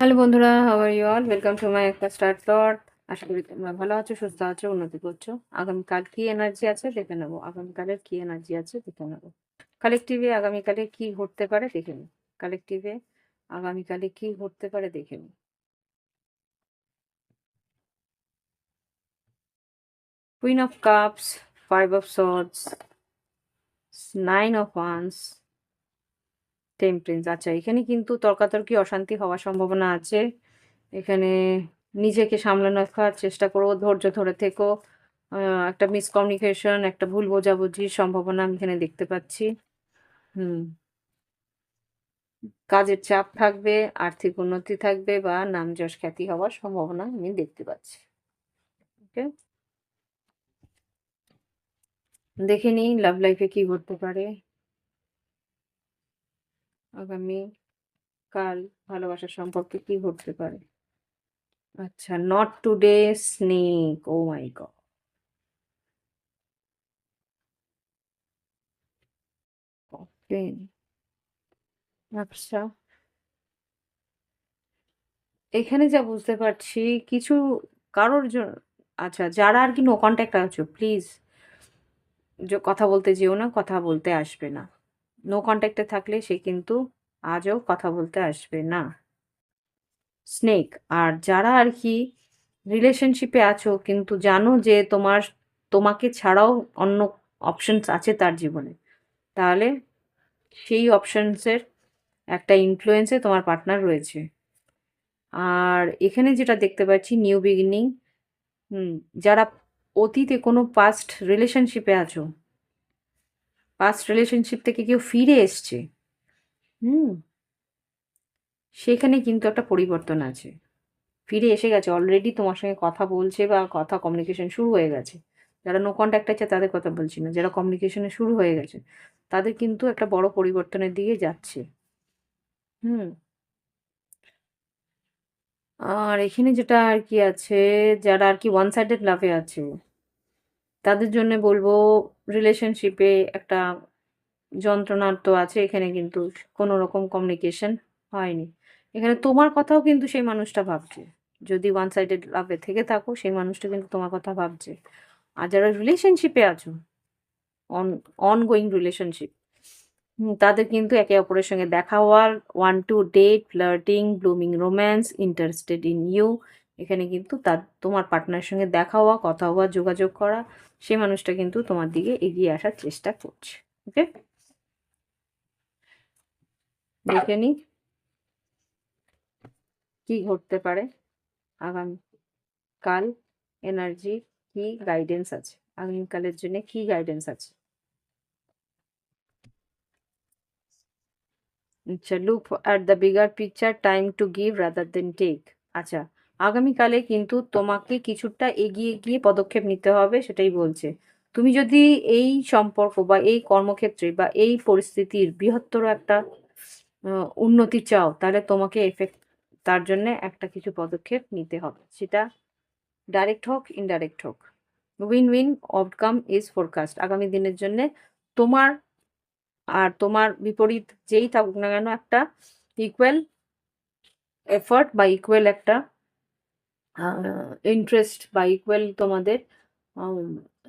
Hello বন্ধুরা, how are you all? Welcome to my একটা start plot. আশা করি তোমরা ভালো আছো, সুস্থ আছো, উন্নতি করছো। আগামীকাল কি এনার্জি আছে দেখে নেবো। আগামীকালের কি এনার্জি আছে দেখে নেবো। কালেকটিভে আগামীকালে কি ঘটতে পারে দেখে নিই। কালেকটিভে আগামীকালে কি ঘটতে পারে দেখে নিই। Queen of cups, five of swords, nine of wands, temperance. আচ্ছা, এখানে কিন্তু তর্কাতর্কি অশান্তি হওয়ার সম্ভাবনা আছে। এখানে নিজেকে সামলে রাখার চেষ্টা করো, ধৈর্য ধরে থেকো। একটা মিসকমিউনিকেশন, একটা ভুল বোঝাবুঝির সম্ভাবনা আমি এখানে দেখতে পাচ্ছি। হুম। কাজের চাপ থাকবে, আর্থিক উন্নতি থাকবে বা নাম যশ খ্যাতি হওয়ার সম্ভাবনা আমি দেখতে পাচ্ছি। ওকে, দেখে নিই লাভ লাইফে কি ঘটতে পারে আগামী কাল, ভালোবাসার সম্পর্কে কি ঘটতে পারে। আচ্ছা, not today, snake, oh my god. Okay, আচ্ছা, এখানে যা বুঝতে পারছি কিছু কারোর জন্য। আচ্ছা, যারা আর কি নো কন্ট্যাক্ট আছো, প্লিজ কথা বলতে যেও না, কথা বলতে আসবে না। নো কন্ট্যাক্টে থাকলে সে কিন্তু আজও কথা বলতে আসবে না। স্নেক। আর যারা আর কি রিলেশনশিপে আছো কিন্তু জানো যে তোমাকে ছাড়াও অন্য অপশনস আছে তার জীবনে, তাহলে সেই অপশনসের একটা ইনফ্লুয়েন্সে তোমার পার্টনার রয়েছে। আর এখানে যেটা দেখতে পাচ্ছি নিউ বিগিনিং। হুম, যারা অতীতে কোনো পাস্ট রিলেশনশিপে আছো, পাস্ট রিলেশনশিপ থেকে কেউ ফিরে এসছে, হুম, সেখানে কিন্তু একটা পরিবর্তন আছে। ফিরে এসে গেছে, অলরেডি তোমার সঙ্গে কথা বলছে বা কথা কমিউনিকেশন শুরু হয়ে গেছে। যারা নো কন্ট্যাক্ট আছে তাদের কথা বলছি না, যারা কমিউনিকেশনে শুরু হয়ে গেছে তাদের কিন্তু একটা বড় পরিবর্তনের দিকে যাচ্ছে। হুম। আর এখানে যেটা আর কি আছে, যারা আর কি ওয়ান সাইডেড লাভে আছে তাদের জন্য বলবো রিলেশনশিপে একটা যন্ত্রণার তো আছে এখানে, কিন্তু কোনো রকম কমিউনিকেশন হয়নি। এখানে তোমার কথাও কিন্তু সেই মানুষটা ভাবছে। যদি ওয়ান সাইডেড লাভে থেকে থাকো সেই মানুষটা কিন্তু তোমার কথা ভাবছে। আর যারা রিলেশনশিপে আছো, অন অনগোয়িং রিলেশনশিপ, তাদের কিন্তু একে অপরের সঙ্গে দেখা হওয়ার, one to date, flirting, blooming romance, interested in you. এখানে কিন্তু তোমার পার্টনারের সঙ্গে দেখা হওয়া, কথা হওয়া, যোগাযোগ করা, সেই মানুষটা কিন্তু তোমার দিকে এগিয়ে আসার চেষ্টা করছে। ওকে, দেখে নি কি ঘটতে পারে আগামী কাল, এনার্জি কি গাইডেন্স আছে, আগামীকালের জন্য কি গাইডেন্স আছে। আচ্ছা, look at the bigger picture, time to give rather than take. আচ্ছা, আগামীকালে কিন্তু তোমাকে কিছুটা এগিয়ে গিয়ে পদক্ষেপ নিতে হবে, সেটাই বলছে। তুমি যদি এই সম্পর্ক বা এই কর্মক্ষেত্রে বা এই পরিস্থিতির বৃহত্তর একটা উন্নতি চাও, তাহলে তোমাকে তার জন্য একটা কিছু পদক্ষেপ নিতে হবে। সেটা ডাইরেক্ট হোক, ইনডাইরেক্ট হোক, win win outcome is forecast আগামী দিনের জন্য। তোমার আর তোমার বিপরীত যেই থাকুক না কেন, একটা ইকুয়াল এফর্ট বা ইকুয়াল একটা ইন্টারেস্ট বা ইকুয়াল তোমাদের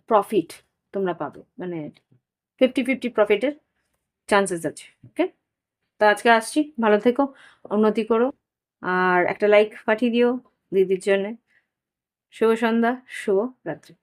প্রফিট তোমরা পাবে, মানে 50-50 প্রফিটের চান্সেস আছে। ওকে, তো আজকে আসছি, ভালো থেকো, উন্নতি করো। আর একটা লাইক পাঠিয়ে দিও দিদির জন্য। শুভ সন্ধ্যা, শুভ রাত্রি।